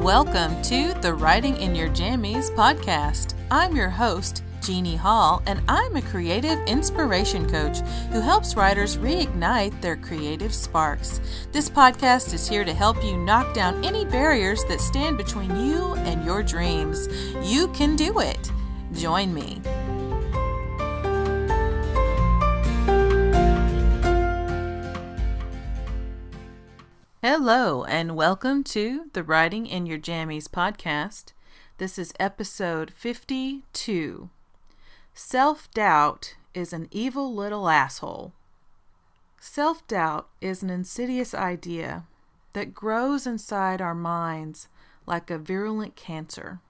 Welcome to the Writing in Your Jammies podcast. I'm your host, Jeannie Hall, and I'm a creative inspiration coach who helps writers reignite their creative sparks. This podcast is here to help you knock down any barriers that stand between you and your dreams. You can do it. Join me. Hello, and welcome to the Writing in Your Jammies podcast. This is episode 52. Self-doubt is an evil little asshole. Self-doubt is an insidious idea that grows inside our minds like a virulent cancer.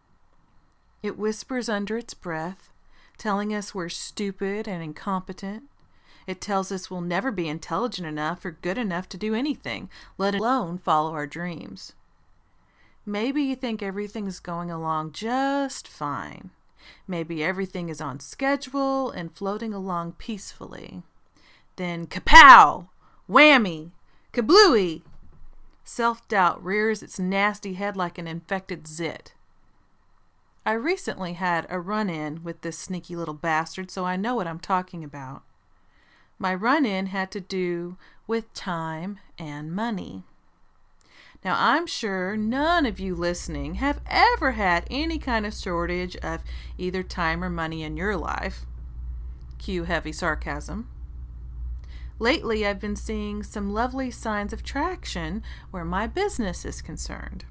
It whispers under its breath, telling us we're stupid and incompetent. It tells us we'll never be intelligent enough or good enough to do anything, let alone follow our dreams. Maybe you think everything's going along just fine. Maybe everything is on schedule and floating along peacefully. Then KAPOW! Whammy! Kablooey! Self-doubt rears its nasty head like an infected zit. I recently had a run-in with this sneaky little bastard, so I know what I'm talking about. My run-in had to do with time and money. Now, I'm sure none of you listening have ever had any kind of shortage of either time or money in your life. Cue heavy sarcasm. Lately, I've been seeing some lovely signs of traction where my business is concerned.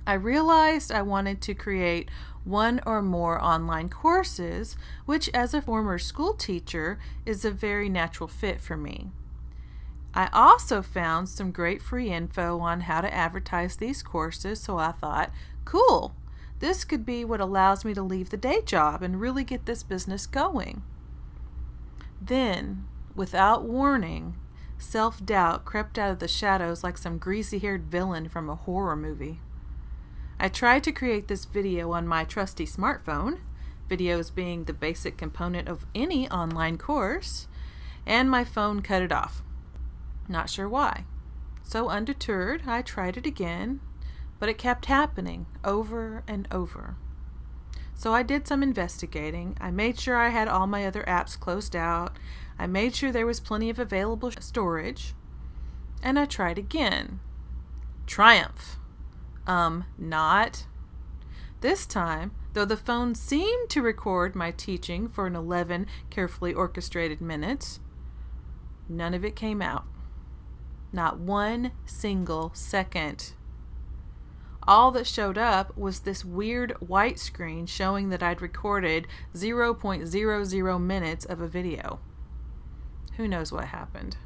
I realized I wanted to create one or more online courses, which as a former school teacher is a very natural fit for me. I also found some great free info on how to advertise these courses, so I thought, cool, this could be what allows me to leave the day job and really get this business going. Then, without warning, self-doubt crept out of the shadows like some greasy-haired villain from a horror movie. I tried to create this video on my trusty smartphone, videos being the basic component of any online course, and my phone cut it off. Not sure why. So undeterred, I tried it again, but it kept happening over and over. So I did some investigating. I made sure I had all my other apps closed out. I made sure there was plenty of available storage, and I tried again. Triumph. Not. This time, though the phone seemed to record my teaching for an 11 carefully orchestrated minutes, none of it came out. Not one single second. All that showed up was this weird white screen showing that I'd recorded 0.00 minutes of a video. Who knows what happened?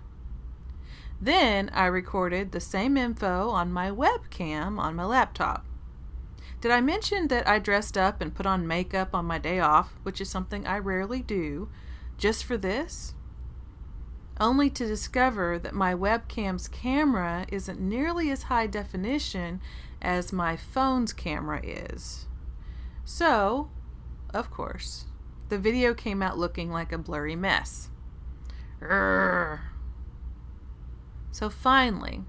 Then I recorded the same info on my webcam on my laptop. Did I mention that I dressed up and put on makeup on my day off, which is something I rarely do, just for this? Only to discover that my webcam's camera isn't nearly as high definition as my phone's camera is. So, of course, the video came out looking like a blurry mess. Urgh. So finally,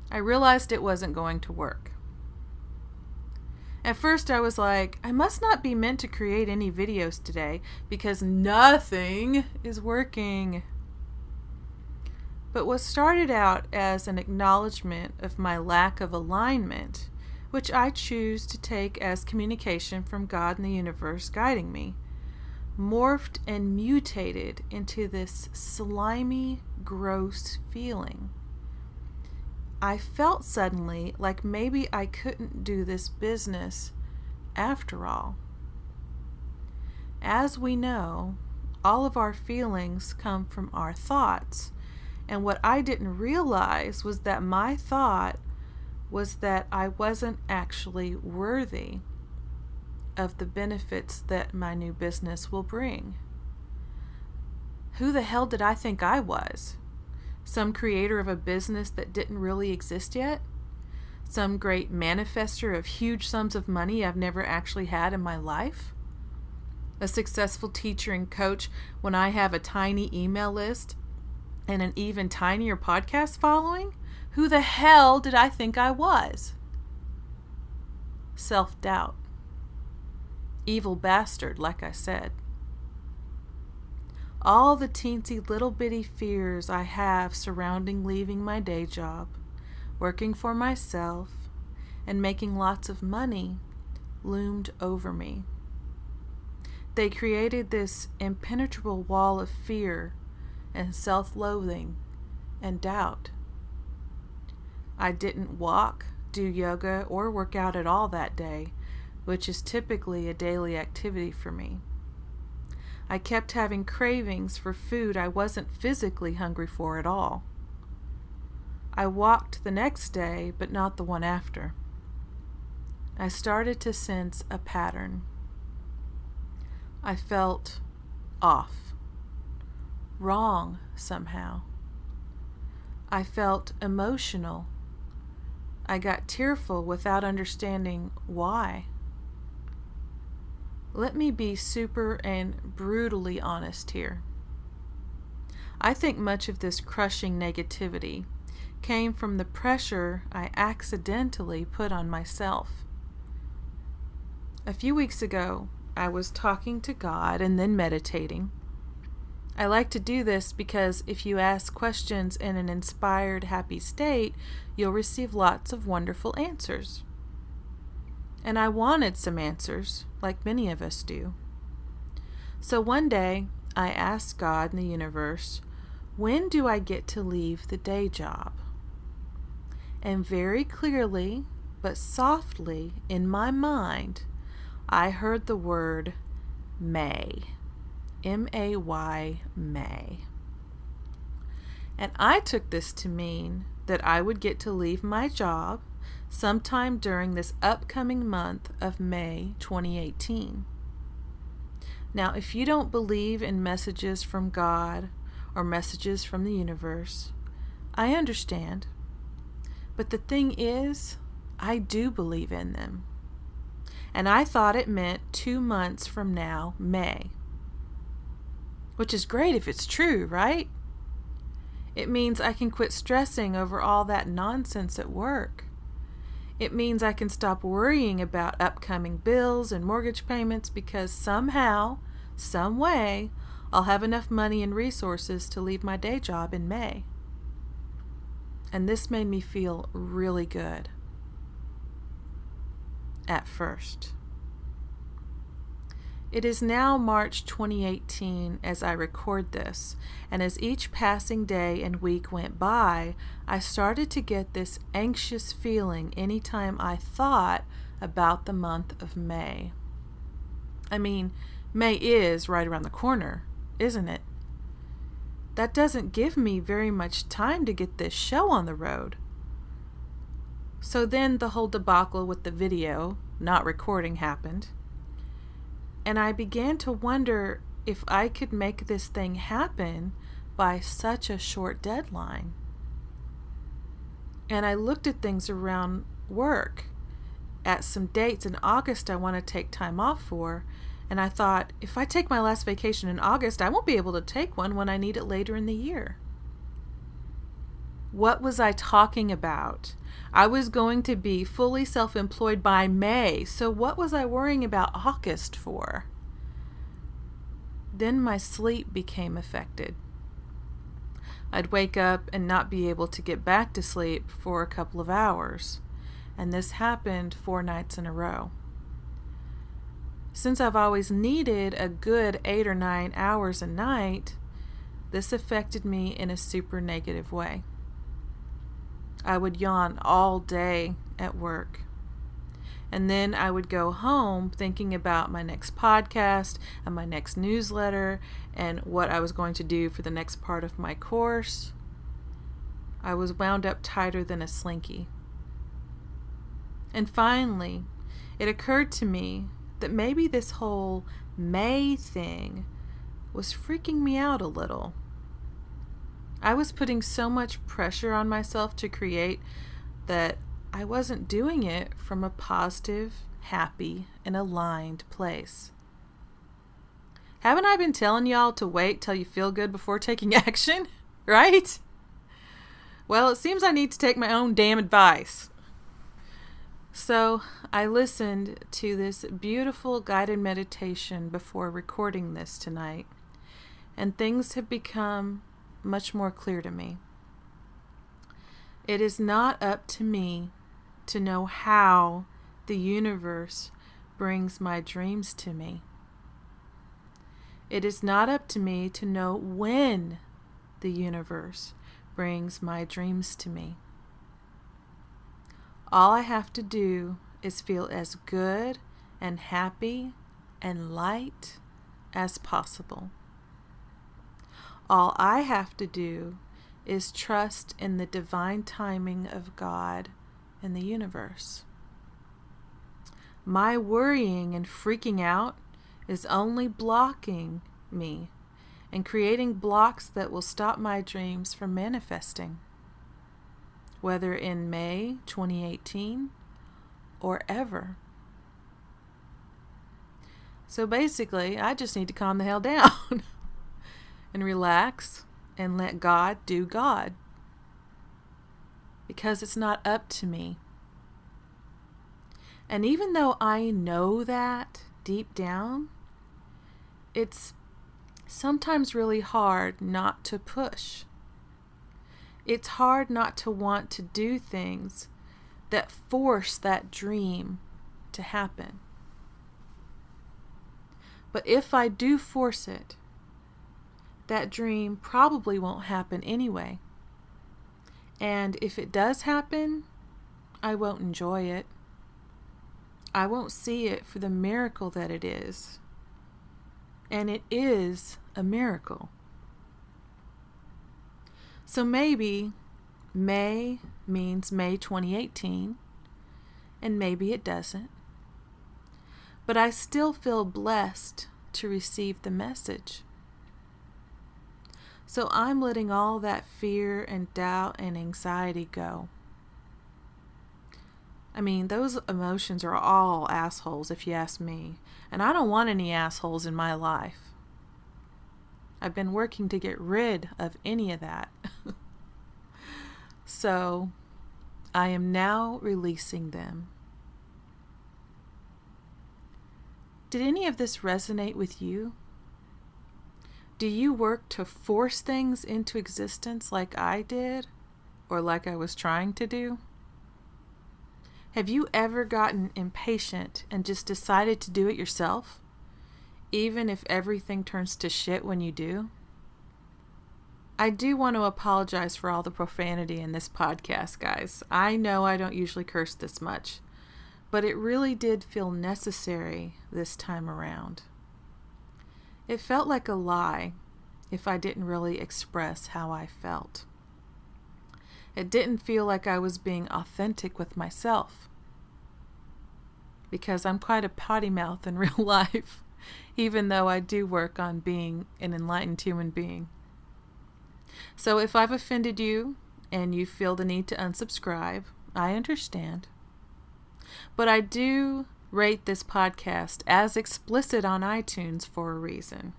I realized it wasn't going to work. At first I was like, I must not be meant to create any videos today because nothing is working. But what started out as an acknowledgement of my lack of alignment, which I choose to take as communication from God and the universe guiding me, morphed and mutated into this slimy, gross feeling. I felt suddenly like maybe I couldn't do this business after all. As we know, all of our feelings come from our thoughts, and what I didn't realize was that my thought was that I wasn't actually worthy of the benefits that my new business will bring. Who the hell did I think I was? Some creator of a business that didn't really exist yet? Some great manifester of huge sums of money I've never actually had in my life? A successful teacher and coach when I have a tiny email list and an even tinier podcast following? Who the hell did I think I was? self-doubt. Evil bastard, like I said. All the teensy little bitty fears I have surrounding leaving my day job, working for myself, and making lots of money loomed over me. They created this impenetrable wall of fear and self-loathing and doubt. I didn't walk, do yoga, or work out at all that day, which is typically a daily activity for me. I kept having cravings for food I wasn't physically hungry for at all. I walked the next day, but not the one after. I started to sense a pattern. I felt off, wrong somehow. I felt emotional. I got tearful without understanding why. Let me be super and brutally honest here. I think much of this crushing negativity came from the pressure I accidentally put on myself. A few weeks ago, I was talking to God and then meditating. I like to do this because if you ask questions in an inspired, happy state, you'll receive lots of wonderful answers. And I wanted some answers, like many of us do. So one day, I asked God in the universe, when do I get to leave the day job? And very clearly, but softly, in my mind, I heard the word May. M-A-Y, May. And I took this to mean that I would get to leave my job sometime during this upcoming month of May 2018. Now, if you don't believe in messages from God or messages from the universe, I understand. But the thing is, I do believe in them. And I thought it meant 2 months from now, May. Which is great if it's true, right? It means I can quit stressing over all that nonsense at work. It means I can stop worrying about upcoming bills and mortgage payments because somehow, some way, I'll have enough money and resources to leave my day job in May. And this made me feel really good. At first. It is now March 2018 as I record this, and as each passing day and week went by, I started to get this anxious feeling anytime I thought about the month of May. I mean, May is right around the corner, isn't it? That doesn't give me very much time to get this show on the road. So then the whole debacle with the video, not recording, happened. And I began to wonder if I could make this thing happen by such a short deadline. And I looked at things around work, at some dates in August I want to take time off for, and I thought, if I take my last vacation in August, I won't be able to take one when I need it later in the year. What was I talking about? I was going to be fully self-employed by May, so what was I worrying about August for? Then my sleep became affected. I'd wake up and not be able to get back to sleep for a couple of hours, and this happened 4 nights in a row. Since I've always needed a good 8 or 9 hours a night, this affected me in a super negative way. I would yawn all day at work. And then I would go home thinking about my next podcast and my next newsletter and what I was going to do for the next part of my course. I was wound up tighter than a slinky. And finally, it occurred to me that maybe this whole May thing was freaking me out a little. I was putting so much pressure on myself to create that I wasn't doing it from a positive, happy, and aligned place. Haven't I been telling y'all to wait till you feel good before taking action? Right? Well, it seems I need to take my own damn advice. So I listened to this beautiful guided meditation before recording this tonight, and things have become much more clear to me. It is not up to me to know how the universe brings my dreams to me. It is not up to me to know when the universe brings my dreams to me. All I have to do is feel as good and happy and light as possible. All I have to do is trust in the divine timing of God and the universe. My worrying and freaking out is only blocking me and creating blocks that will stop my dreams from manifesting, whether in May 2018 or ever. So basically, I just need to calm the hell down and relax and let God do God, because it's not up to me. And even though I know that deep down, it's sometimes really hard not to push. It's hard not to want to do things that force that dream to happen. But if I do force it, that dream probably won't happen anyway. And if it does happen, I won't enjoy it. I won't see it for the miracle that it is. And it is a miracle. So maybe May means May 2018, and maybe it doesn't. But I still feel blessed to receive the message. So I'm letting all that fear and doubt and anxiety go. I mean, those emotions are all assholes if you ask me, and I don't want any assholes in my life. I've been working to get rid of any of that. So I am now releasing them. Did any of this resonate with you? Do you work to force things into existence like I did, or like I was trying to do? Have you ever gotten impatient and just decided to do it yourself, even if everything turns to shit when you do? I do want to apologize for all the profanity in this podcast, guys. I know I don't usually curse this much, but it really did feel necessary this time around. It felt like a lie if I didn't really express how I felt. It didn't feel like I was being authentic with myself, because I'm quite a potty mouth in real life, even though I do work on being an enlightened human being. So if I've offended you and you feel the need to unsubscribe, I understand. But I do rate this podcast as explicit on iTunes for a reason.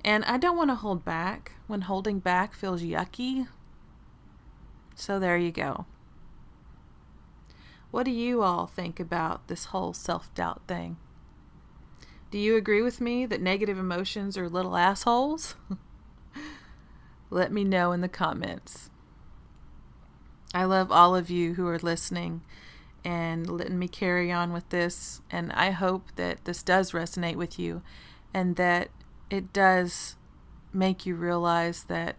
And I don't want to hold back when holding back feels yucky. So there you go. What do you all think about this whole self-doubt thing? Do you agree with me that negative emotions are little assholes? Let me know in the comments. I love all of you who are listening and letting me carry on with this, and I hope that this does resonate with you and that it does make you realize that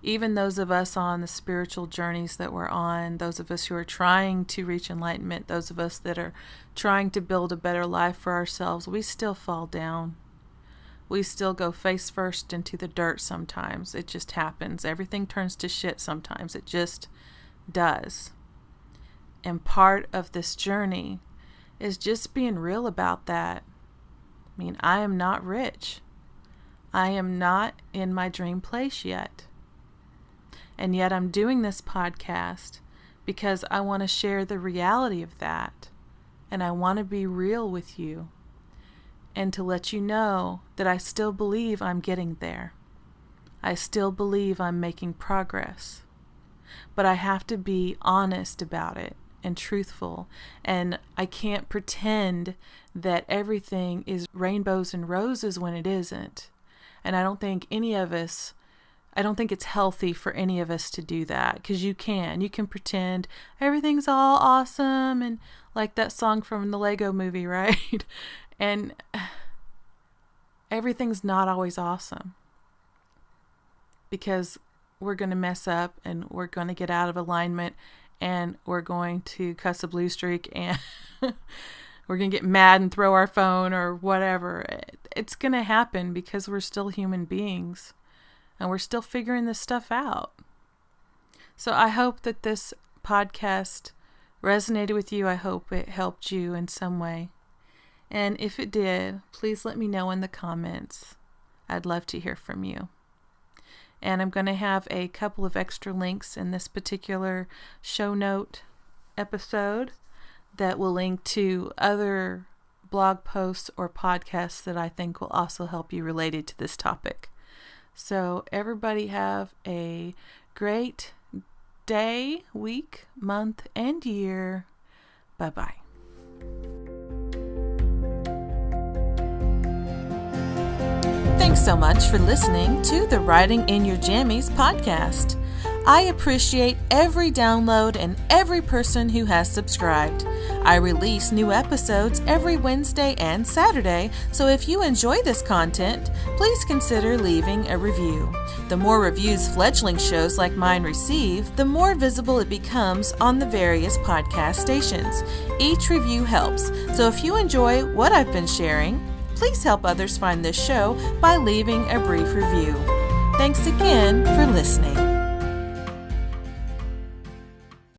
even those of us on the spiritual journeys that we're on, those of us who are trying to reach enlightenment, those of us that are trying to build a better life for ourselves, we still fall down. We still go face first into the dirt sometimes. It just happens. Everything turns to shit sometimes. It just does. And part of this journey is just being real about that. I mean, I am not rich. I am not in my dream place yet. And yet I'm doing this podcast because I want to share the reality of that. And I want to be real with you. And to let you know that I still believe I'm getting there. I still believe I'm making progress. But I have to be honest about it and truthful. And I can't pretend that everything is rainbows and roses when it isn't. And I don't think it's healthy for any of us to do that, because you can pretend everything's all awesome, and like that song from the Lego movie, right? And everything's not always awesome, because we're going to mess up, and we're going to get out of alignment, and we're going to cuss a blue streak, and we're going to get mad and throw our phone or whatever. It's going to happen because we're still human beings. And we're still figuring this stuff out. So I hope that this podcast resonated with you. I hope it helped you in some way. And if it did, please let me know in the comments. I'd love to hear from you. And I'm going to have a couple of extra links in this particular show note episode that will link to other blog posts or podcasts that I think will also help you related to this topic. So everybody have a great day, week, month, and year. Bye-bye. Thanks so much for listening to the Writing in Your Jammies podcast. I appreciate every download and every person who has subscribed. I release new episodes every Wednesday and Saturday, so if you enjoy this content, please consider leaving a review. The more reviews fledgling shows like mine receive, the more visible it becomes on the various podcast stations. Each review helps, so if you enjoy what I've been sharing, please help others find this show by leaving a brief review. Thanks again for listening.